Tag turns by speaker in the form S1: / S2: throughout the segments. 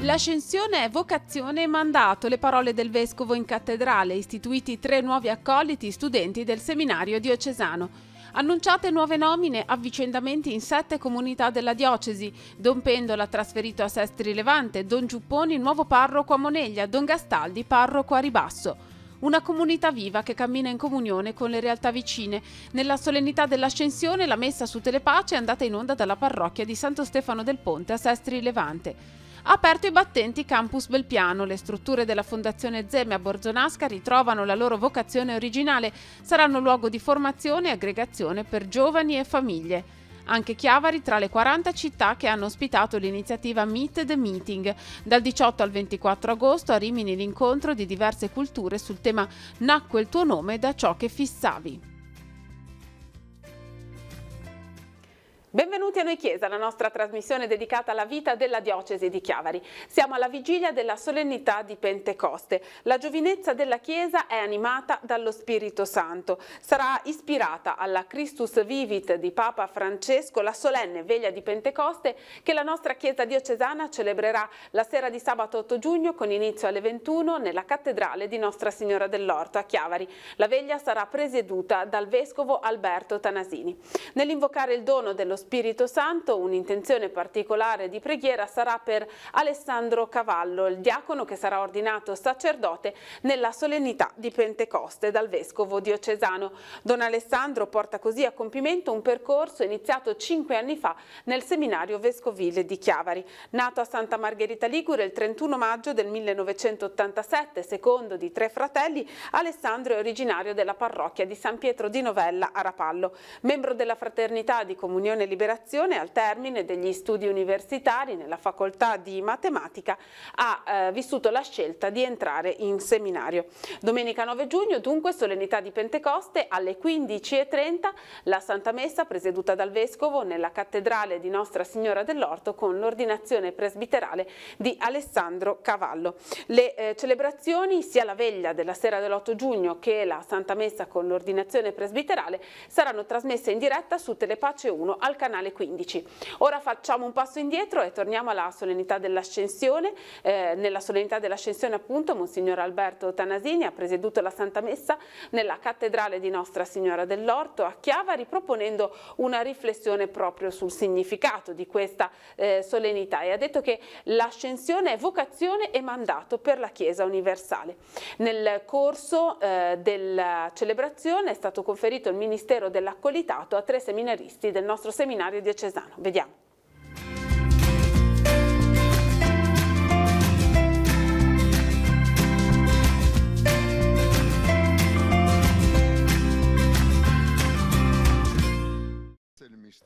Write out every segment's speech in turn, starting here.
S1: L'ascensione è vocazione e mandato, le parole del vescovo in cattedrale, istituiti 3 nuovi accoliti studenti del seminario diocesano. Annunciate nuove nomine, avvicendamenti in 7 comunità della diocesi. Don Pendola trasferito a Sestri Levante, Don Giupponi nuovo parroco a Moneglia, Don Gastaldi parroco a Ribasso. Una comunità viva che cammina in comunione con le realtà vicine. Nella solennità dell'Ascensione la messa su Telepace è andata in onda dalla parrocchia di Santo Stefano del Ponte a Sestri Levante. Ha aperto i battenti Campus Belpiano. Le strutture della Fondazione Zeme a Borzonasca ritrovano la loro vocazione originale. Saranno luogo di formazione e aggregazione per giovani e famiglie. Anche Chiavari tra le 40 città che hanno ospitato l'iniziativa Meet the Meeting. Dal 18 al 24 agosto a Rimini l'incontro di diverse culture sul tema Nacque il tuo nome da ciò che fissavi. Benvenuti a Noi Chiesa, la nostra trasmissione dedicata alla vita della diocesi di Chiavari. Siamo alla vigilia della solennità di Pentecoste. La giovinezza della Chiesa è animata dallo Spirito Santo. Sarà ispirata alla Christus Vivit di Papa Francesco la solenne veglia di Pentecoste che la nostra Chiesa diocesana celebrerà la sera di sabato 8 giugno con inizio alle 21 nella cattedrale di Nostra Signora dell'Orto a Chiavari. La veglia sarà presieduta dal vescovo Alberto Tanasini. Nell'invocare il dono dello Spirito Santo, un'intenzione particolare di preghiera sarà per Alessandro Cavallo, il diacono che sarà ordinato sacerdote nella solennità di Pentecoste dal vescovo diocesano. Don Alessandro porta così a compimento un percorso iniziato 5 anni fa nel seminario vescovile di Chiavari. Nato a Santa Margherita Ligure il 31 maggio del 1987, secondo di 3 fratelli, Alessandro è originario della parrocchia di San Pietro di Novella a Rapallo. Membro della Fraternità di Comunione Liberazione, al termine degli studi universitari nella facoltà di matematica ha vissuto la scelta di entrare in seminario. Domenica 9 giugno dunque solennità di Pentecoste alle 15:30, la Santa Messa presieduta dal Vescovo nella cattedrale di Nostra Signora dell'Orto con l'ordinazione presbiterale di Alessandro Cavallo. Le celebrazioni, sia la veglia della sera dell'8 giugno che la Santa Messa con l'ordinazione presbiterale, saranno trasmesse in diretta su Telepace 1 al canale 15. Ora facciamo un passo indietro e torniamo alla solennità dell'Ascensione. Nella solennità dell'Ascensione appunto Monsignor Alberto Tanasini ha presieduto la Santa Messa nella cattedrale di Nostra Signora dell'Orto a Chiavari, proponendo una riflessione proprio sul significato di questa solennità, e ha detto che l'Ascensione è vocazione e mandato per la Chiesa universale. Nel corso della celebrazione è stato conferito il ministero dell'accolitato a 3 seminaristi del nostro seminario diocesano. Vediamo.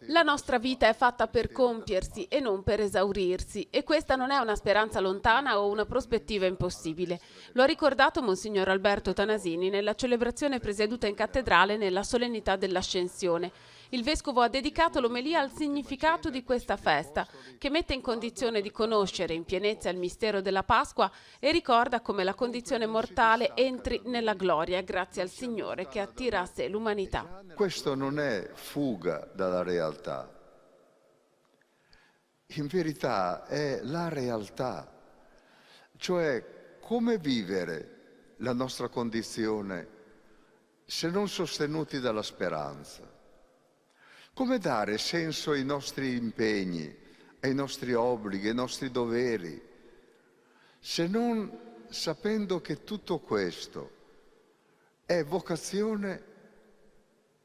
S1: La nostra vita è fatta per compiersi e non per esaurirsi, e questa non è una speranza lontana o una prospettiva impossibile. Lo ha ricordato Monsignor Alberto Tanasini nella celebrazione presieduta in cattedrale nella solennità dell'Ascensione. Il Vescovo ha dedicato l'omelia al significato di questa festa, che mette in condizione di conoscere in pienezza il mistero della Pasqua e ricorda come la condizione mortale entri nella gloria grazie al Signore che attira a sé l'umanità.
S2: Questo non è fuga dalla realtà, in verità è la realtà, cioè come vivere la nostra condizione se non sostenuti dalla speranza. Come dare senso ai nostri impegni, ai nostri obblighi, ai nostri doveri, se non sapendo che tutto questo è vocazione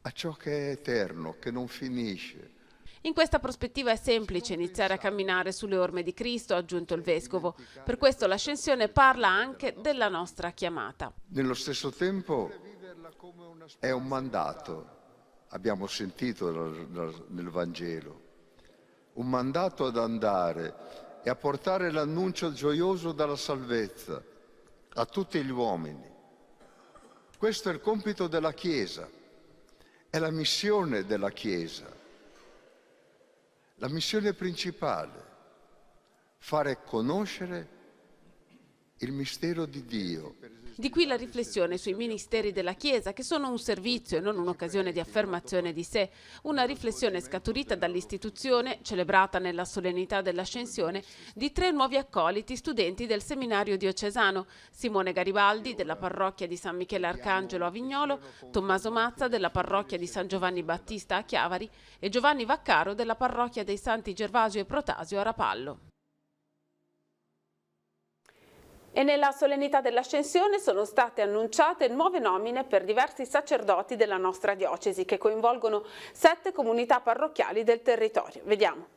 S2: a ciò che è eterno, che non finisce.
S1: In questa prospettiva è semplice iniziare a camminare sulle orme di Cristo, ha aggiunto il Vescovo. Per questo l'Ascensione parla anche della nostra chiamata.
S2: Nello stesso tempo è un mandato. Abbiamo sentito nel Vangelo, un mandato ad andare e a portare l'annuncio gioioso della salvezza a tutti gli uomini. Questo è il compito della Chiesa, è la missione della Chiesa, la missione principale, fare conoscere il mistero di Dio,
S1: Di qui la riflessione sui ministeri della Chiesa, che sono un servizio e non un'occasione di affermazione di sé. Una riflessione scaturita dall'istituzione, celebrata nella solennità dell'Ascensione, di 3 nuovi accoliti studenti del seminario diocesano: Simone Garibaldi della parrocchia di San Michele Arcangelo a Vignolo, Tommaso Mazza della parrocchia di San Giovanni Battista a Chiavari e Giovanni Vaccaro della parrocchia dei Santi Gervasio e Protasio a Rapallo. E nella solennità dell'Ascensione sono state annunciate nuove nomine per diversi sacerdoti della nostra diocesi, che coinvolgono 7 comunità parrocchiali del territorio. Vediamo.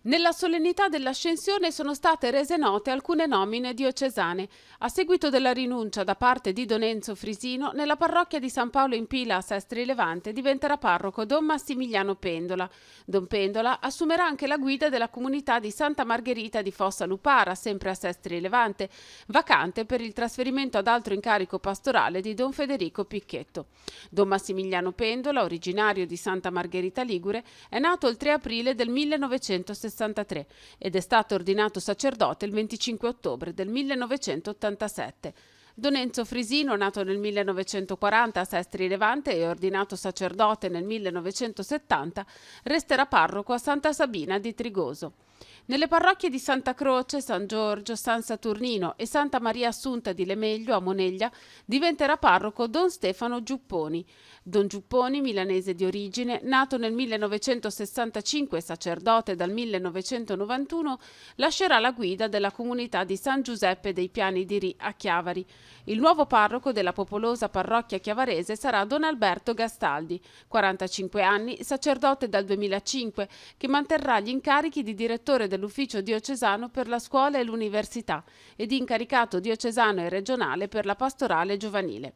S1: Nella solennità dell'Ascensione sono state rese note alcune nomine diocesane. A seguito della rinuncia da parte di Don Enzo Frisino, nella parrocchia di San Paolo in Pila a Sestri Levante diventerà parroco Don Massimiliano Pendola. Don Pendola assumerà anche la guida della comunità di Santa Margherita di Fossa Lupara, sempre a Sestri Levante, vacante per il trasferimento ad altro incarico pastorale di Don Federico Picchetto. Don Massimiliano Pendola, originario di Santa Margherita Ligure, è nato il 3 aprile del 1963 ed è stato ordinato sacerdote il 25 ottobre del 1987. Don Enzo Frisino, nato nel 1940 a Sestri Levante e ordinato sacerdote nel 1970, resterà parroco a Santa Sabina di Trigoso. Nelle parrocchie di Santa Croce, San Giorgio, San Saturnino e Santa Maria Assunta di Lemeglio a Moneglia diventerà parroco Don Stefano Giupponi. Don Giupponi, milanese di origine, nato nel 1965 e sacerdote dal 1991, lascerà la guida della comunità di San Giuseppe dei Piani di Ri a Chiavari. Il nuovo parroco della popolosa parrocchia chiavarese sarà Don Alberto Gastaldi, 45 anni, sacerdote dal 2005, che manterrà gli incarichi di direttore dell'ufficio diocesano per la scuola e l'università e di incaricato diocesano e regionale per la pastorale giovanile.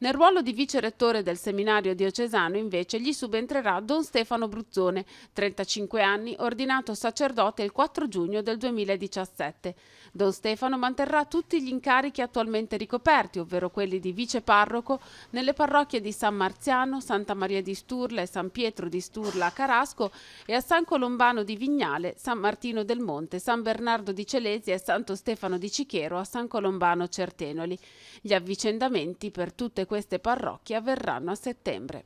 S1: Nel ruolo di vicerettore del seminario diocesano invece gli subentrerà Don Stefano Bruzzone, 35 anni, ordinato sacerdote il 4 giugno del 2017. Don Stefano manterrà tutti gli incarichi attualmente ricoperti, ovvero quelli di viceparroco nelle parrocchie di San Marziano, Santa Maria di Sturla e San Pietro di Sturla a Carasco e a San Colombano di Vignale, San Martino del Monte, San Bernardo di Celesi e Santo Stefano di Cichero a San Colombano Certenoli. Gli avvicendamenti per tutte queste parrocchie avverranno a settembre.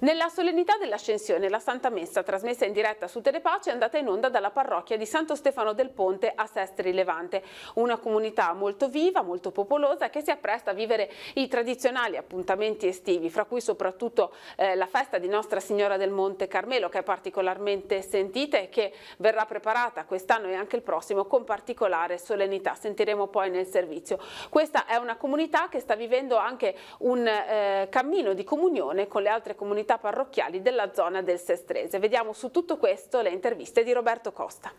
S1: Nella solennità dell'Ascensione, la Santa Messa, trasmessa in diretta su Telepace, è andata in onda dalla parrocchia di Santo Stefano del Ponte a Sestri Levante, una comunità molto viva, molto popolosa, che si appresta a vivere i tradizionali appuntamenti estivi, fra cui soprattutto la festa di Nostra Signora del Monte Carmelo, che è particolarmente sentita e che verrà preparata quest'anno e anche il prossimo con particolare solennità. Sentiremo poi nel servizio. Questa è una comunità che sta vivendo anche un cammino di comunione con le altre comunità parrocchiali della zona del Sestrese. Vediamo su tutto questo le interviste di Roberto Costa.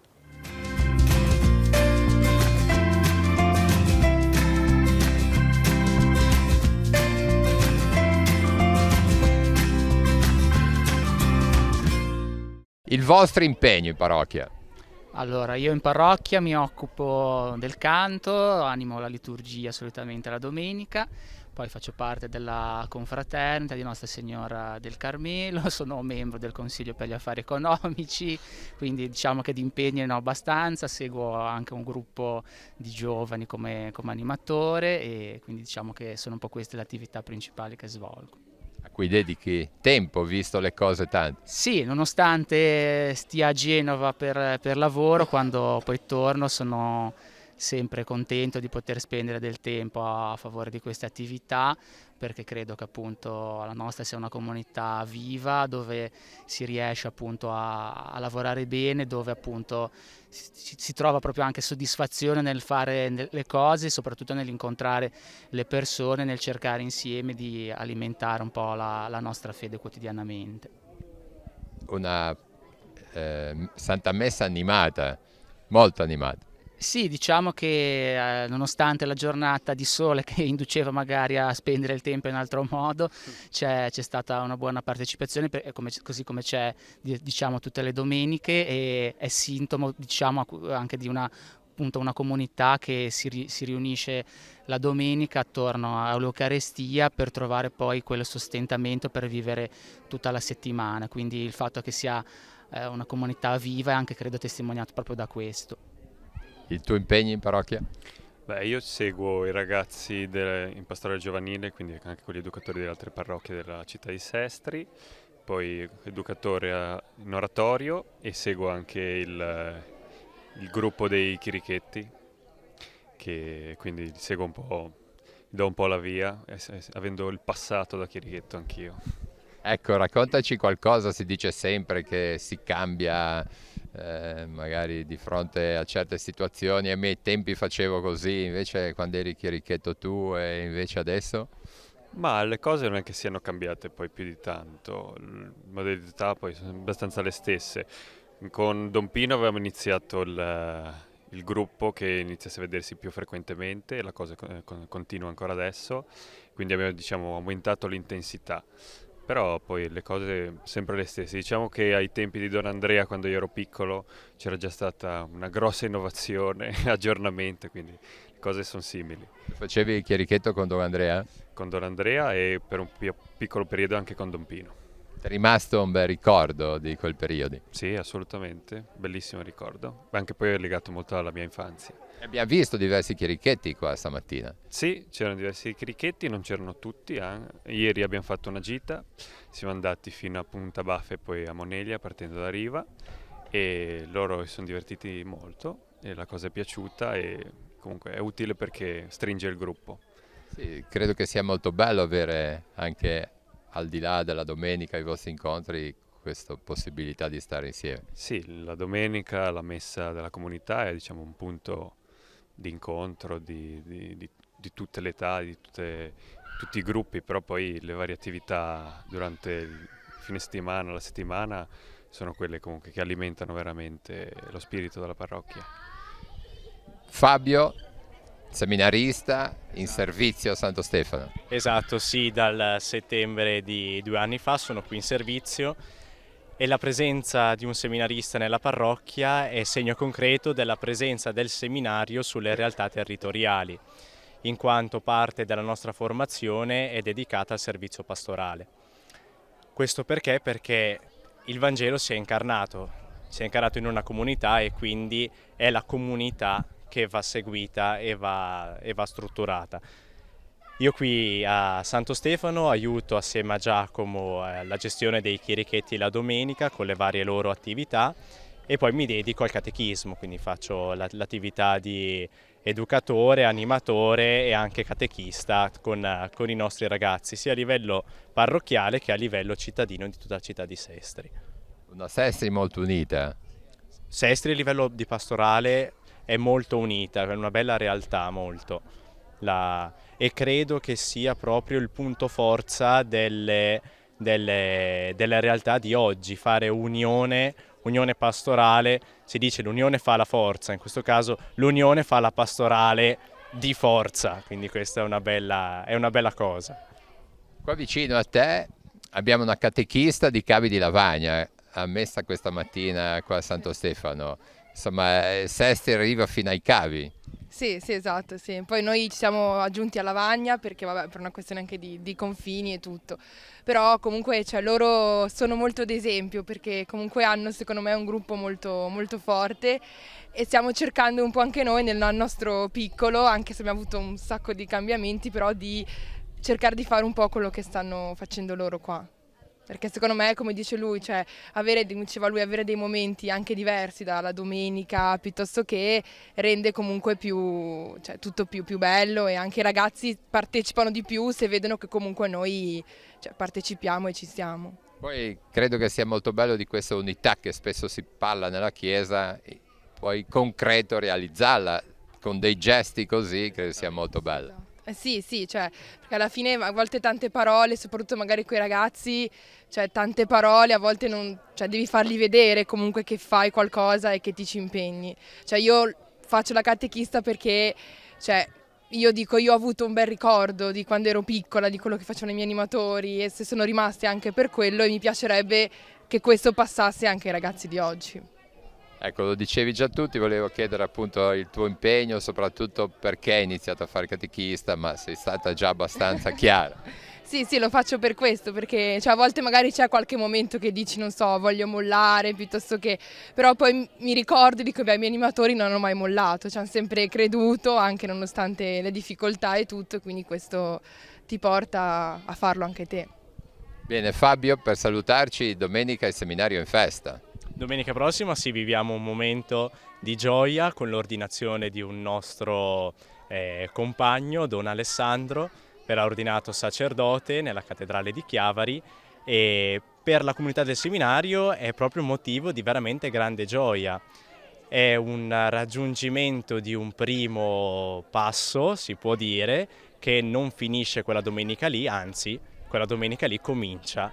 S3: Il vostro impegno in parrocchia?
S4: Allora, io in parrocchia mi occupo del canto, animo la liturgia solitamente la domenica, poi faccio parte della confraternita di Nostra Signora del Carmelo, sono membro del Consiglio per gli Affari Economici, quindi diciamo che di impegni ne ho abbastanza, seguo anche un gruppo di giovani come animatore e quindi diciamo che sono un po' queste le attività principali che svolgo.
S3: A cui dedichi tempo, visto le cose tante?
S4: Sì, nonostante stia a Genova per lavoro, quando poi torno sono sempre contento di poter spendere del tempo a favore di queste attività, perché credo che appunto la nostra sia una comunità viva dove si riesce appunto a lavorare bene, dove appunto si trova proprio anche soddisfazione nel fare le cose, soprattutto nell'incontrare le persone, nel cercare insieme di alimentare un po' la nostra fede quotidianamente.
S3: Una Santa Messa animata, molto animata.
S4: Sì, diciamo che nonostante la giornata di sole che induceva magari a spendere il tempo in altro modo, c'è stata una buona partecipazione, così come c'è diciamo tutte le domeniche, e è sintomo diciamo anche di una appunto una comunità che si riunisce la domenica attorno all'Eucarestia per trovare poi quel sostentamento per vivere tutta la settimana, quindi il fatto che sia una comunità viva è anche credo testimoniato proprio da questo.
S3: Il tuo impegno in parrocchia?
S5: Beh, io seguo i ragazzi in pastorale giovanile, quindi anche con gli educatori delle altre parrocchie della città di Sestri, poi educatore in oratorio e seguo anche il gruppo dei chirichetti, che quindi seguo un po', do un po' la via, avendo il passato da chirichetto anch'io.
S3: Ecco, raccontaci qualcosa, si dice sempre che si cambia magari di fronte a certe situazioni, ai miei tempi facevo così, invece quando eri chierichetto tu e invece adesso?
S5: Ma le cose non è che siano cambiate poi più di tanto, le modalità poi sono abbastanza le stesse. Con Don Pino avevamo iniziato il gruppo che iniziasse a vedersi più frequentemente e la cosa continua ancora adesso, quindi abbiamo diciamo aumentato l'intensità. Però poi le cose sempre le stesse. Diciamo che ai tempi di Don Andrea, quando io ero piccolo, c'era già stata una grossa innovazione, aggiornamento, quindi le cose sono simili.
S3: Facevi il chierichetto con Don Andrea?
S5: Con Don Andrea e per un piccolo periodo anche con Don Pino.
S3: Ti è rimasto un bel ricordo di quel periodo?
S5: Sì, assolutamente, bellissimo ricordo, anche poi è legato molto alla mia infanzia.
S3: Abbiamo visto diversi chierichetti qua stamattina.
S5: Sì, c'erano diversi chirichetti, non c'erano tutti. Ieri abbiamo fatto una gita, siamo andati fino a Punta Baffa e poi a Moneglia partendo da Riva e loro si sono divertiti molto e la cosa è piaciuta e comunque è utile perché stringe il gruppo.
S3: Sì, credo che sia molto bello avere anche al di là della domenica i vostri incontri questa possibilità di stare insieme.
S5: Sì, la domenica la messa della comunità è diciamo un punto di incontro di tutte le età, tutti i gruppi, però poi le varie attività durante il fine settimana, la settimana, sono quelle comunque che alimentano veramente lo spirito della parrocchia.
S3: Fabio, seminarista in servizio a Santo Stefano.
S6: Esatto, sì, dal settembre di 2 anni fa sono qui in servizio e la presenza di un seminarista nella parrocchia è segno concreto della presenza del seminario sulle realtà territoriali, in quanto parte della nostra formazione è dedicata al servizio pastorale. Questo perché? Perché il Vangelo si è incarnato in una comunità e quindi è la comunità che va seguita e va strutturata. Io qui a Santo Stefano aiuto assieme a Giacomo la gestione dei chierichetti la domenica con le varie loro attività e poi mi dedico al catechismo, quindi faccio l'attività di educatore, animatore e anche catechista con i nostri ragazzi, sia a livello parrocchiale che a livello cittadino di tutta la città di Sestri.
S3: Una Sestri molto unita.
S6: Sestri a livello di pastorale è molto unita, è una bella realtà molto. E credo che sia proprio il punto forza delle realtà di oggi, fare unione pastorale, si dice l'unione fa la forza, in questo caso l'unione fa la pastorale di forza, quindi questa è una bella cosa.
S3: Qua vicino a te abbiamo una catechista di Cavi di Lavagna, ammessa questa mattina qua a Santo Stefano, insomma Sestri arriva fino ai Cavi.
S7: Sì, esatto, sì. Poi noi ci siamo aggiunti a Lavagna perché vabbè, per una questione anche di confini e tutto, però comunque cioè, loro sono molto d'esempio perché comunque hanno secondo me un gruppo molto, molto forte e stiamo cercando un po' anche noi nel nostro piccolo, anche se abbiamo avuto un sacco di cambiamenti, però di cercare di fare un po' quello che stanno facendo loro qua. Perché secondo me, come dice lui, cioè, avere dei momenti anche diversi dalla domenica piuttosto che rende comunque più, cioè, tutto più bello e anche i ragazzi partecipano di più se vedono che comunque noi cioè, partecipiamo e ci siamo.
S3: Poi credo che sia molto bello di questa unità che spesso si parla nella Chiesa, e poi concreto realizzarla con dei gesti così, credo sia molto bello.
S7: Sì, cioè, perché alla fine a volte tante parole, soprattutto magari con i ragazzi, cioè tante parole, a volte non, cioè, devi fargli vedere comunque che fai qualcosa e che ti ci impegni. Cioè io faccio la catechista perché cioè, io ho avuto un bel ricordo di quando ero piccola, di quello che facevano i miei animatori e se sono rimasti anche per quello e mi piacerebbe che questo passasse anche ai ragazzi di oggi.
S3: Ecco, lo dicevi già tu, ti volevo chiedere appunto il tuo impegno, soprattutto perché hai iniziato a fare catechista, ma sei stata già abbastanza chiara.
S7: Sì, sì, lo faccio per questo, perché cioè, a volte magari c'è qualche momento che dici, non so, voglio mollare, piuttosto che... Però poi mi ricordo di come i miei animatori non hanno mai mollato, ci hanno sempre creduto, anche nonostante le difficoltà e tutto, e quindi questo ti porta a farlo anche te.
S3: Bene, Fabio, per salutarci, domenica il seminario in festa.
S6: Domenica prossima sì, viviamo un momento di gioia con l'ordinazione di un nostro compagno, Don Alessandro, verrà ordinato sacerdote nella cattedrale di Chiavari e per la comunità del seminario è proprio un motivo di veramente grande gioia. È un raggiungimento di un primo passo, si può dire, che non finisce quella domenica lì, anzi quella domenica lì comincia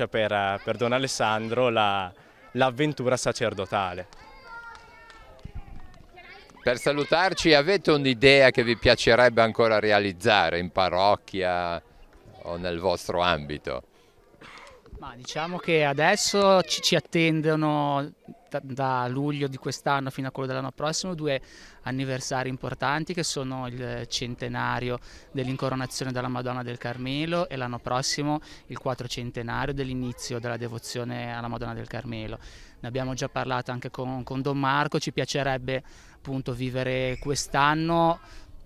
S6: per Don Alessandro l'avventura sacerdotale.
S3: Per salutarci, avete un'idea che vi piacerebbe ancora realizzare in parrocchia o nel vostro ambito?
S4: Ma diciamo che adesso ci attendono da luglio di quest'anno fino a quello dell'anno prossimo 2 anniversari importanti, che sono il centenario dell'incoronazione della Madonna del Carmelo e l'anno prossimo il 400° dell'inizio della devozione alla Madonna del Carmelo. Ne abbiamo già parlato anche con Don Marco, ci piacerebbe appunto vivere quest'anno.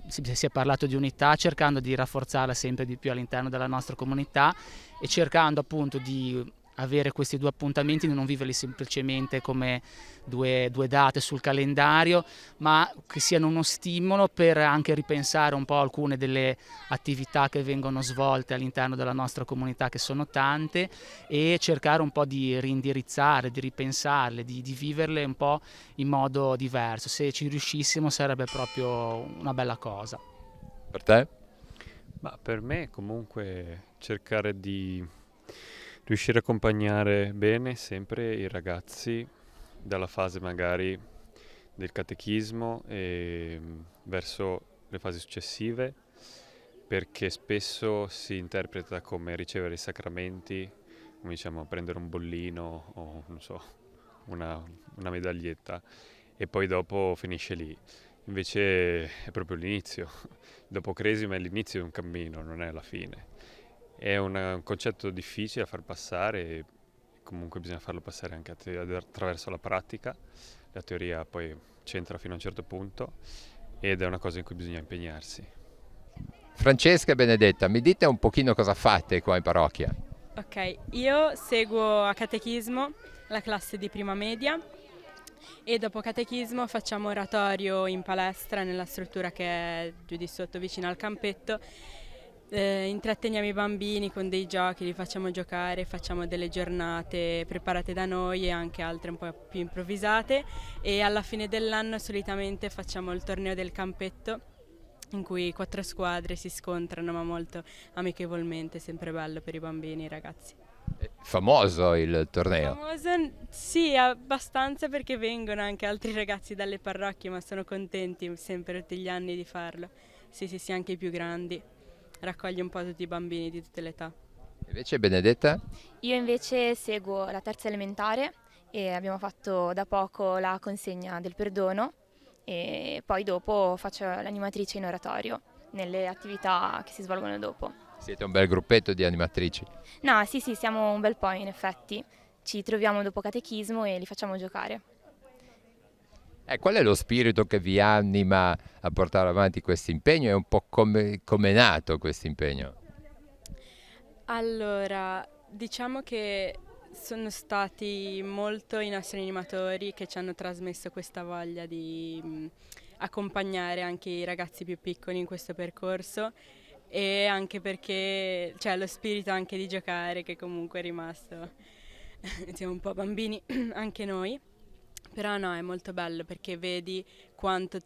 S4: Si è parlato di unità, cercando di rafforzarla sempre di più all'interno della nostra comunità e cercando appunto di avere questi 2 appuntamenti, di non viverli semplicemente come due date sul calendario, ma che siano uno stimolo per anche ripensare un po' alcune delle attività che vengono svolte all'interno della nostra comunità, che sono tante, e cercare un po' di reindirizzare, di ripensarle, di viverle un po' in modo diverso. Se ci riuscissimo sarebbe proprio una bella cosa.
S3: Per te?
S5: Ma per me comunque cercare di riuscire a accompagnare bene sempre i ragazzi dalla fase magari del catechismo e verso le fasi successive, perché spesso si interpreta come ricevere i sacramenti, come diciamo prendere un bollino o non so, una medaglietta e poi dopo finisce lì. Invece è proprio l'inizio. Dopo Cresima è l'inizio di un cammino, non è la fine. È un concetto difficile da far passare e comunque bisogna farlo passare anche attraverso la pratica. La teoria poi c'entra fino a un certo punto ed è una cosa in cui bisogna impegnarsi.
S3: Francesca e Benedetta, mi dite un pochino cosa fate qua in parrocchia?
S8: Ok, io seguo a catechismo la classe di prima media e dopo catechismo facciamo oratorio in palestra nella struttura che è giù di sotto vicino al campetto. Intratteniamo i bambini con dei giochi, li facciamo giocare, facciamo delle giornate preparate da noi e anche altre un po' più improvvisate, e alla fine dell'anno solitamente facciamo il torneo del campetto in cui 4 squadre si scontrano, ma molto amichevolmente, sempre bello per i bambini e i ragazzi.
S3: Famoso il torneo.
S8: Famoso? Sì, abbastanza, perché vengono anche altri ragazzi dalle parrocchie, ma sono contenti sempre tutti gli anni di farlo. Sì, anche i più grandi. Raccoglie un po' tutti i bambini di tutte le età.
S3: Invece Benedetta?
S9: Io invece seguo la terza elementare e abbiamo fatto da poco la consegna del perdono e poi dopo faccio l'animatrice in oratorio nelle attività che si svolgono dopo.
S3: Siete un bel gruppetto di animatrici.
S9: No, sì, siamo un bel po' in effetti. Ci troviamo dopo catechismo e li facciamo giocare.
S3: Qual è lo spirito che vi anima a portare avanti questo impegno e un po' come è nato questo impegno?
S8: Allora, diciamo che sono stati molto i nostri animatori che ci hanno trasmesso questa voglia di accompagnare anche i ragazzi più piccoli in questo percorso, e anche perché c'è lo spirito anche di giocare che comunque è rimasto. Siamo un po' bambini anche noi. Però no, è molto bello perché vedi quanto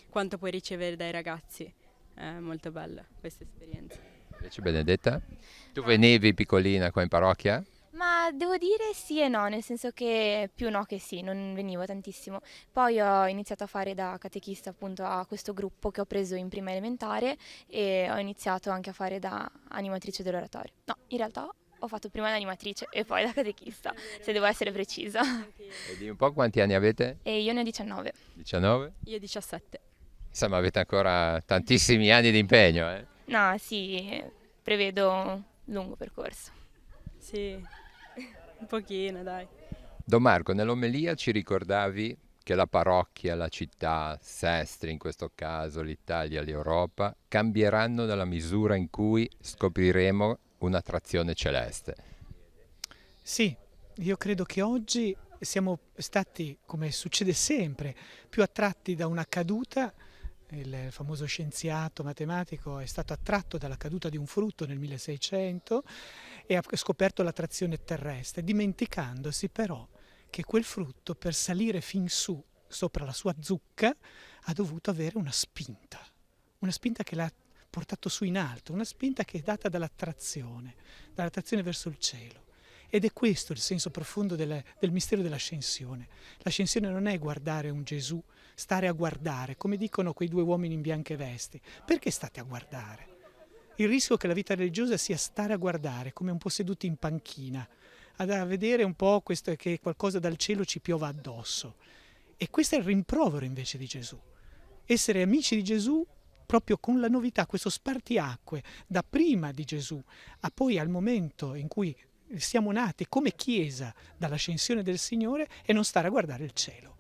S8: quanto puoi ricevere dai ragazzi. È molto bella questa esperienza.
S3: Invece Benedetta? Tu venivi piccolina qua in parrocchia?
S9: Ma devo dire sì e no, nel senso che più no che sì, non venivo tantissimo. Poi ho iniziato a fare da catechista appunto a questo gruppo che ho preso in prima elementare e ho iniziato anche a fare da animatrice dell'oratorio. No, in realtà ho fatto prima l'animatrice e poi la catechista, se devo essere precisa.
S3: E di un po' quanti anni avete?
S9: E io ne ho 19.
S3: 19?
S8: Io 17.
S3: Insomma, avete ancora tantissimi anni di impegno, eh?
S9: No, sì, prevedo un lungo percorso.
S8: Sì, un pochino, dai.
S3: Don Marco, nell'omelia ci ricordavi che la parrocchia, la città, Sestri in questo caso, l'Italia, l'Europa, cambieranno nella misura in cui scopriremo un'attrazione celeste.
S10: Sì, io credo che oggi siamo stati, come succede sempre, più attratti da una caduta. Il famoso scienziato matematico è stato attratto dalla caduta di un frutto nel 1600 e ha scoperto l'attrazione terrestre, dimenticandosi però che quel frutto, per salire fin su, sopra la sua zucca, ha dovuto avere una spinta che l'ha portato su in alto, una spinta che è data dall'attrazione verso il cielo. Ed è questo il senso profondo del mistero dell'ascensione. L'ascensione non è guardare un Gesù, stare a guardare, come dicono quei due uomini in bianche vesti. Perché state a guardare? Il rischio che la vita religiosa sia stare a guardare, come un po' seduti in panchina, a vedere un po' questo, che qualcosa dal cielo ci piova addosso. E questo è il rimprovero invece di Gesù. Essere amici di Gesù proprio con la novità, questo spartiacque da prima di Gesù a poi al momento in cui siamo nati come Chiesa dall'ascensione del Signore, e non stare a guardare il cielo,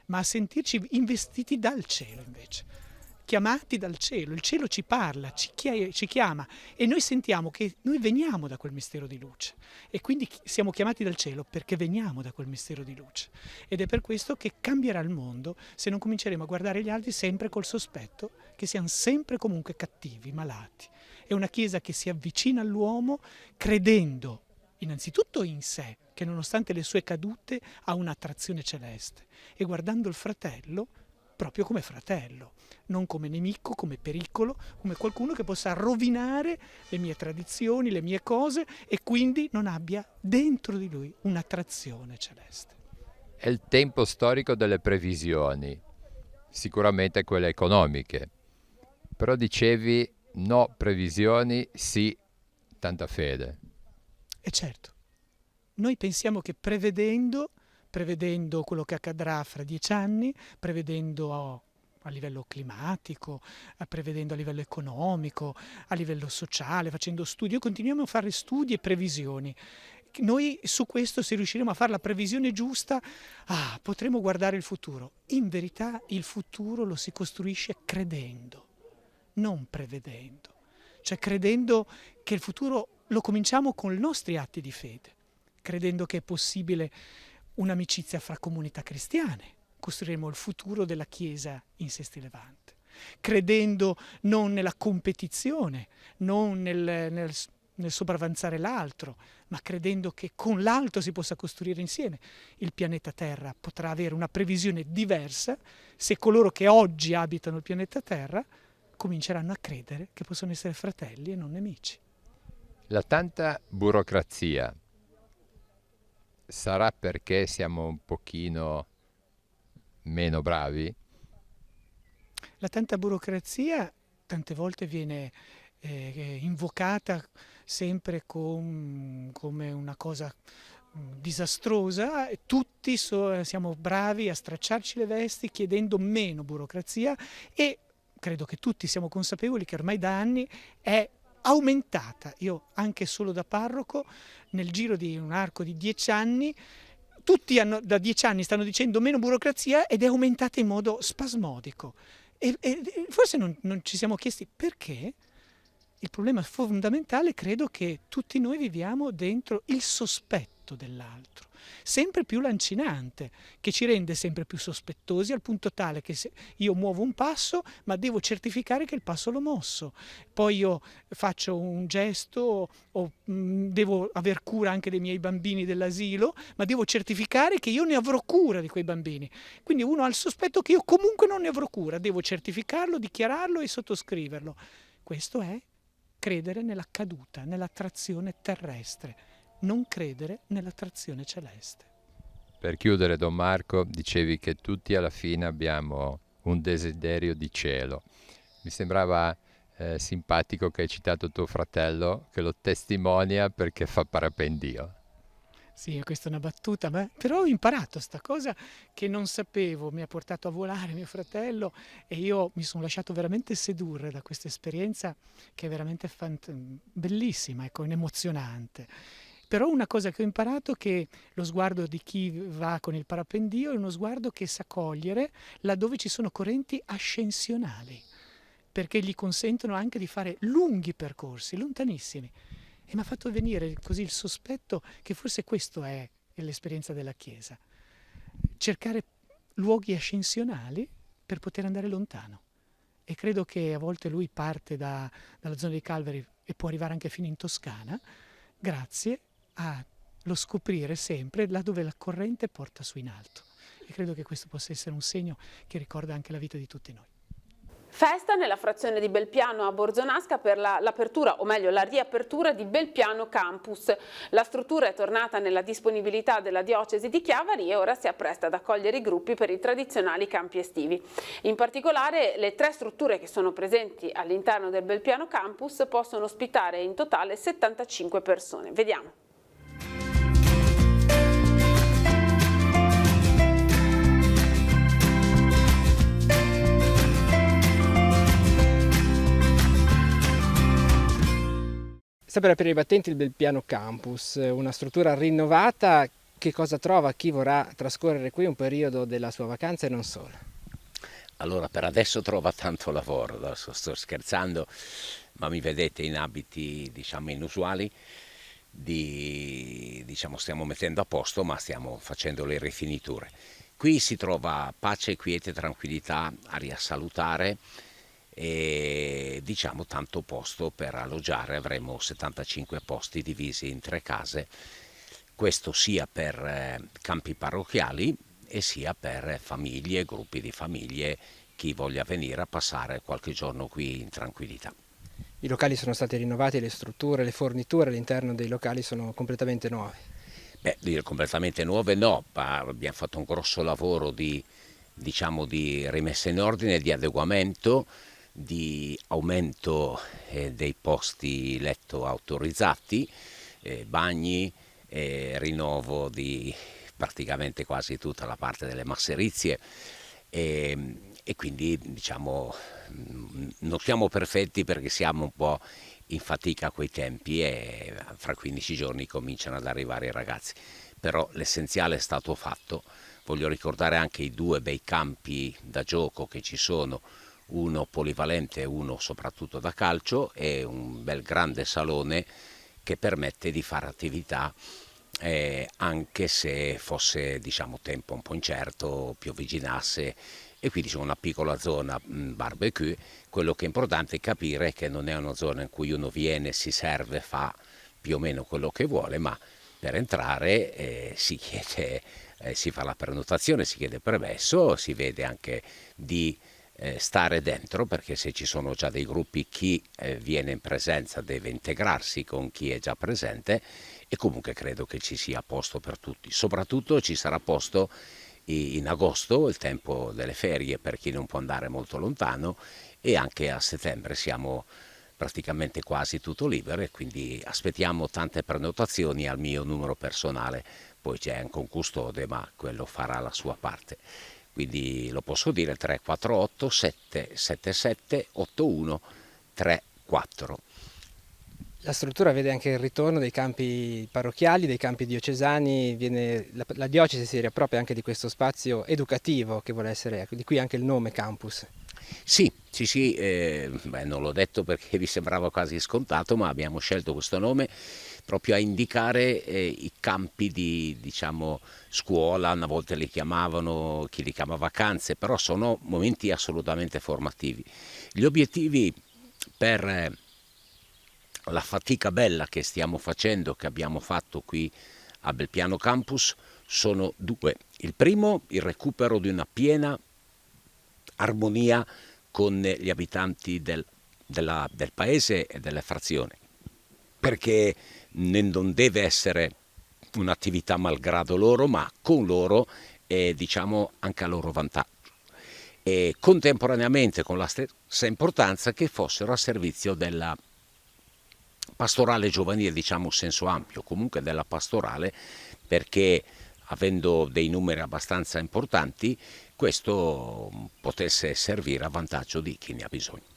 S10: ma a sentirci investiti dal cielo invece. Chiamati dal cielo, il cielo ci parla, ci chiama e noi sentiamo che noi veniamo da quel mistero di luce e quindi siamo chiamati dal cielo perché veniamo da quel mistero di luce, ed è per questo che cambierà il mondo se non cominceremo a guardare gli altri sempre col sospetto che siano sempre comunque cattivi, malati. È una Chiesa che si avvicina all'uomo credendo innanzitutto in sé, che nonostante le sue cadute ha un'attrazione celeste, e guardando il fratello proprio come fratello, non come nemico, come pericolo, come qualcuno che possa rovinare le mie tradizioni, le mie cose, e quindi non abbia dentro di lui un'attrazione celeste.
S3: È il tempo storico delle previsioni, sicuramente quelle economiche, però dicevi no previsioni, sì tanta fede.
S10: E certo, noi pensiamo che prevedendo quello che accadrà fra 10 anni, prevedendo a livello climatico, prevedendo a livello economico, a livello sociale, facendo studi, continuiamo a fare studi e previsioni. Noi su questo, se riusciremo a fare la previsione giusta, potremo guardare il futuro. In verità il futuro lo si costruisce credendo, non prevedendo. Cioè credendo che il futuro lo cominciamo con i nostri atti di fede, credendo che è possibile un'amicizia fra comunità cristiane, costruiremo il futuro della Chiesa in Sestri Levante, credendo non nella competizione, non nel sopravanzare l'altro, ma credendo che con l'altro si possa costruire insieme. Il pianeta Terra potrà avere una previsione diversa se coloro che oggi abitano il pianeta Terra cominceranno a credere che possono essere fratelli e non nemici.
S3: La tanta burocrazia sarà perché siamo un pochino meno bravi?
S10: La tanta burocrazia tante volte viene invocata sempre come una cosa disastrosa. Tutti siamo bravi a stracciarci le vesti chiedendo meno burocrazia, e credo che tutti siamo consapevoli che ormai da anni è aumentata. Io anche solo da parroco, nel giro di un arco di 10 anni, tutti da 10 anni stanno dicendo meno burocrazia, ed è aumentata in modo spasmodico. E forse non ci siamo chiesti perché. Il problema fondamentale, credo che tutti noi viviamo dentro il sospetto dell'altro, sempre più lancinante, che ci rende sempre più sospettosi, al punto tale che se io muovo un passo, ma devo certificare che il passo l'ho mosso. Poi io faccio un gesto o devo aver cura anche dei miei bambini dell'asilo, ma devo certificare che io ne avrò cura di quei bambini. Quindi uno ha il sospetto che io comunque non ne avrò cura, devo certificarlo, dichiararlo e sottoscriverlo. Questo è credere nella caduta, nell'attrazione terrestre, non credere nell'attrazione celeste.
S3: Per chiudere, Don Marco, dicevi che tutti alla fine abbiamo un desiderio di cielo. Mi sembrava simpatico che hai citato tuo fratello, che lo testimonia perché fa parapendio.
S10: Sì, questa è una battuta, però ho imparato sta cosa che non sapevo, mi ha portato a volare mio fratello e io mi sono lasciato veramente sedurre da questa esperienza che è veramente bellissima, ecco, emozionante. Però una cosa che ho imparato è che lo sguardo di chi va con il parapendio è uno sguardo che sa cogliere laddove ci sono correnti ascensionali, perché gli consentono anche di fare lunghi percorsi, lontanissimi. E mi ha fatto venire così il sospetto che forse questo è l'esperienza della Chiesa, cercare luoghi ascensionali per poter andare lontano. E credo che a volte lui parte dalla zona di Calvary e può arrivare anche fino in Toscana, grazie allo scoprire sempre là dove la corrente porta su in alto. E credo che questo possa essere un segno che ricorda anche la vita di tutti noi.
S1: Festa nella frazione di Belpiano a Borzonasca per l'apertura, o meglio la riapertura di Belpiano Campus. La struttura è tornata nella disponibilità della diocesi di Chiavari e ora si appresta ad accogliere i gruppi per i tradizionali campi estivi. In particolare le 3 strutture che sono presenti all'interno del Belpiano Campus possono ospitare in totale 75 persone. Vediamo.
S11: Sempre per i battenti il Belpiano Campus, una struttura rinnovata. Che cosa trova chi vorrà trascorrere qui un periodo della sua vacanza e non solo?
S12: Allora, per adesso trova tanto lavoro, adesso sto scherzando, ma mi vedete in abiti diciamo inusuali, stiamo mettendo a posto, ma stiamo facendo le rifiniture. Qui si trova pace, quiete, tranquillità, aria salutare e diciamo tanto posto per alloggiare. Avremo 75 posti divisi in 3 case, questo sia per campi parrocchiali e sia per famiglie, gruppi di famiglie, chi voglia venire a passare qualche giorno qui in tranquillità.
S11: I locali sono stati rinnovati, le strutture, le forniture all'interno dei locali sono completamente nuove.
S12: Dire completamente nuove no, ma abbiamo fatto un grosso lavoro di rimessa in ordine, di adeguamento, di aumento dei posti letto autorizzati, bagni, rinnovo di praticamente quasi tutta la parte delle masserizie e quindi diciamo non siamo perfetti perché siamo un po' in fatica a quei tempi e fra 15 giorni cominciano ad arrivare i ragazzi, però l'essenziale è stato fatto. Voglio ricordare anche i 2 bei campi da gioco che ci sono, uno polivalente e uno soprattutto da calcio, e un bel grande salone che permette di fare attività anche se fosse diciamo tempo un po' incerto, piovigginasse, e quindi c'è una piccola zona barbecue. Quello che è importante è capire che non è una zona in cui uno viene, si serve, fa più o meno quello che vuole, ma per entrare si fa la prenotazione, si chiede permesso, si vede anche di stare dentro, perché se ci sono già dei gruppi chi viene in presenza deve integrarsi con chi è già presente, e comunque credo che ci sia posto per tutti. Soprattutto ci sarà posto in agosto, il tempo delle ferie per chi non può andare molto lontano, e anche a settembre siamo praticamente quasi tutto libero, e quindi aspettiamo tante prenotazioni al mio numero personale. Poi c'è anche un custode, ma quello farà la sua parte. Quindi lo posso dire: 348 777 8134.
S11: La struttura vede anche il ritorno dei campi parrocchiali, dei campi diocesani, la diocesi si riappropria anche di questo spazio educativo che vuole essere, di qui anche il nome campus.
S12: Sì, non l'ho detto perché vi sembrava quasi scontato, ma abbiamo scelto questo nome proprio a indicare i campi di scuola. Una volta li chiamavano, chi li chiama vacanze, però sono momenti assolutamente formativi. Gli obiettivi per la fatica bella che stiamo facendo, che abbiamo fatto qui a Belpiano Campus, sono 2. Il primo, il recupero di una piena armonia con gli abitanti del paese e delle frazioni, perché non deve essere un'attività malgrado loro, ma con loro e anche a loro vantaggio. e contemporaneamente con la stessa importanza che fossero a servizio della pastorale giovanile, diciamo in senso ampio, comunque della pastorale, perché avendo dei numeri abbastanza importanti, questo potesse servire a vantaggio di chi ne ha bisogno.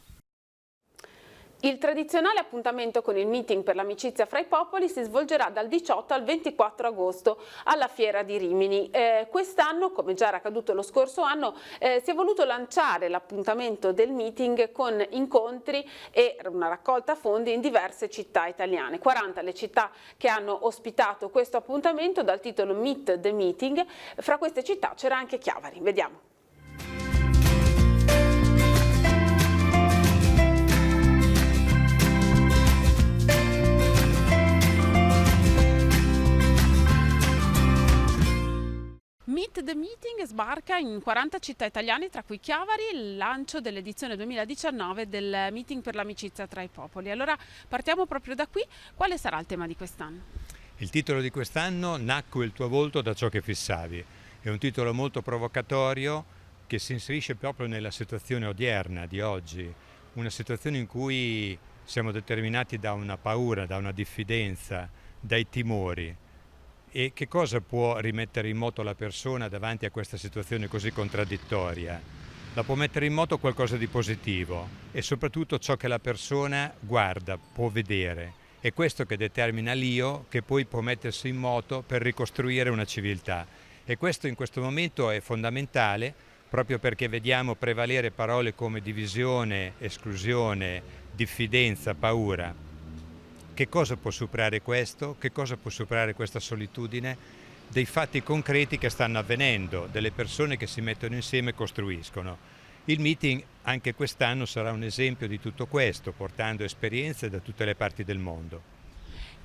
S1: Il tradizionale appuntamento con il meeting per l'amicizia fra i popoli si svolgerà dal 18 al 24 agosto alla Fiera di Rimini. Quest'anno, come già era accaduto lo scorso anno, si è voluto lanciare l'appuntamento del meeting con incontri e una raccolta fondi in diverse città italiane. 40 le città che hanno ospitato questo appuntamento dal titolo Meet the Meeting. Fra queste città c'era anche Chiavari. Vediamo. Meet the Meeting sbarca in 40 città italiane, tra cui Chiavari, il lancio dell'edizione 2019 del Meeting per l'amicizia tra i popoli. Allora partiamo proprio da qui. Quale sarà il tema di quest'anno?
S13: Il titolo di quest'anno, Nacque il tuo volto da ciò che fissavi. È un titolo molto provocatorio che si inserisce proprio nella situazione odierna di oggi, una situazione in cui siamo determinati da una paura, da una diffidenza, dai timori. E che cosa può rimettere in moto la persona davanti a questa situazione così contraddittoria? La può mettere in moto qualcosa di positivo e soprattutto ciò che la persona guarda, può vedere. È questo che determina l'io che poi può mettersi in moto per ricostruire una civiltà. E questo in questo momento è fondamentale proprio perché vediamo prevalere parole come divisione, esclusione, diffidenza, paura. Che cosa può superare questo? Che cosa può superare questa solitudine? Dei fatti concreti che stanno avvenendo, delle persone che si mettono insieme e costruiscono. Il meeting anche quest'anno sarà un esempio di tutto questo, portando esperienze da tutte le parti del mondo.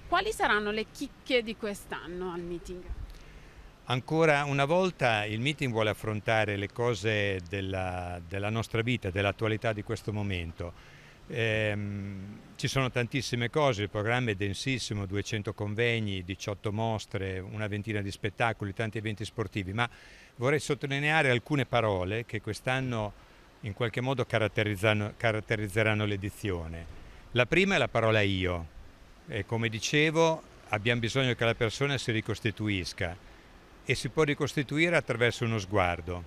S1: Quali saranno le chicche di quest'anno al meeting?
S13: Ancora una volta il meeting vuole affrontare le cose della nostra vita, dell'attualità di questo momento. Ci sono tantissime cose, il programma è densissimo, 200 convegni, 18 mostre, una ventina di spettacoli, tanti eventi sportivi, ma vorrei sottolineare alcune parole che quest'anno in qualche modo caratterizzeranno l'edizione. La prima è la parola io, e come dicevo abbiamo bisogno che la persona si ricostituisca e si può ricostituire attraverso uno sguardo.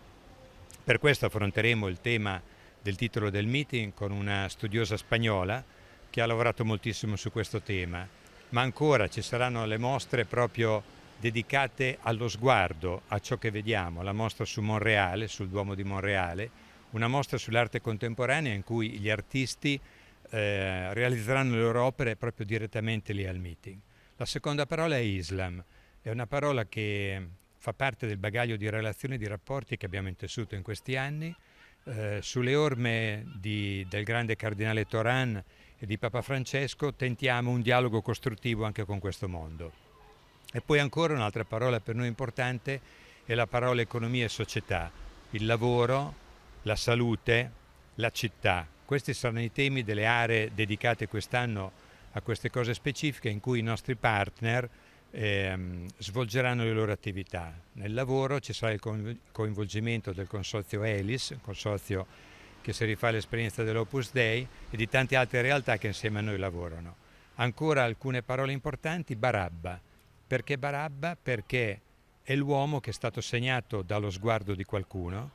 S13: Per questo affronteremo il tema del titolo del meeting con una studiosa spagnola che ha lavorato moltissimo su questo tema, ma ancora ci saranno le mostre proprio dedicate allo sguardo, a ciò che vediamo, la mostra su Monreale, sul Duomo di Monreale, una mostra sull'arte contemporanea in cui gli artisti realizzeranno le loro opere proprio direttamente lì al meeting. La seconda parola è Islam, è una parola che fa parte del bagaglio di relazioni e di rapporti che abbiamo intessuto in questi anni. Sulle orme del grande cardinale Toran e di Papa Francesco tentiamo un dialogo costruttivo anche con questo mondo. E poi ancora un'altra parola per noi importante è la parola economia e società, il lavoro, la salute, la città. Questi saranno i temi delle aree dedicate quest'anno a queste cose specifiche in cui i nostri partner svolgeranno le loro attività. Nel lavoro ci sarà il coinvolgimento del consorzio ELIS, un consorzio che si rifà all'esperienza dell'Opus Dei e di tante altre realtà che insieme a noi lavorano. Ancora alcune parole importanti, Barabba. Perché Barabba? Perché è l'uomo che è stato segnato dallo sguardo di qualcuno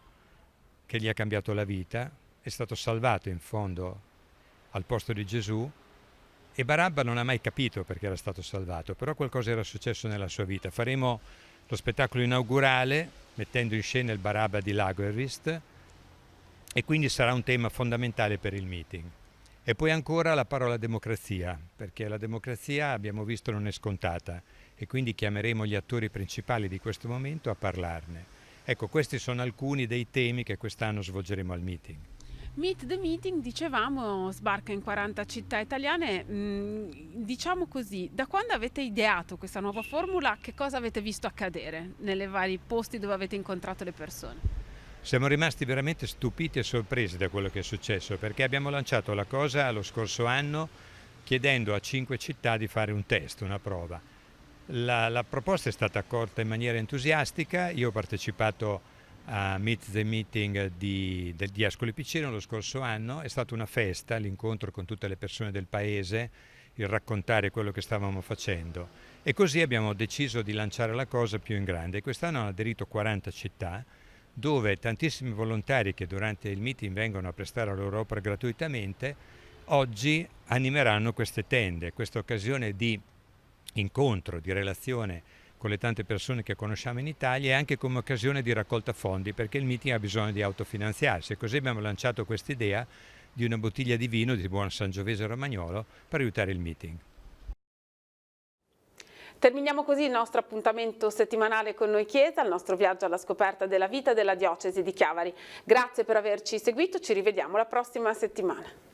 S13: che gli ha cambiato la vita, è stato salvato in fondo al posto di Gesù. E Barabba non ha mai capito perché era stato salvato, però qualcosa era successo nella sua vita. Faremo lo spettacolo inaugurale mettendo in scena il Barabba di Lagerist e quindi sarà un tema fondamentale per il meeting. E poi ancora la parola democrazia, perché la democrazia abbiamo visto non è scontata e quindi chiameremo gli attori principali di questo momento a parlarne. Ecco, questi sono alcuni dei temi che quest'anno svolgeremo al meeting.
S1: Meet the Meeting, dicevamo, sbarca in 40 città italiane. Diciamo così, da quando avete ideato questa nuova formula, che cosa avete visto accadere nei vari posti dove avete incontrato le persone?
S13: Siamo rimasti veramente stupiti e sorpresi da quello che è successo, perché abbiamo lanciato la cosa lo scorso anno chiedendo a 5 città di fare un test, una prova. La proposta è stata accolta in maniera entusiastica, io ho partecipato a Meet the Meeting di Ascoli Piceno lo scorso anno. È stata una festa, l'incontro con tutte le persone del paese, il raccontare quello che stavamo facendo, e così abbiamo deciso di lanciare la cosa più in grande. Quest'anno hanno aderito 40 città, dove tantissimi volontari che durante il meeting vengono a prestare la loro opera gratuitamente, oggi animeranno queste tende, questa occasione di incontro, di relazione con le tante persone che conosciamo in Italia, e anche come occasione di raccolta fondi, perché il meeting ha bisogno di autofinanziarsi, e così abbiamo lanciato questa idea di una bottiglia di vino di buon Sangiovese Romagnolo per aiutare il meeting.
S1: Terminiamo così il nostro appuntamento settimanale con Noi Chiesa, il nostro viaggio alla scoperta della vita della diocesi di Chiavari. Grazie per averci seguito, ci rivediamo la prossima settimana.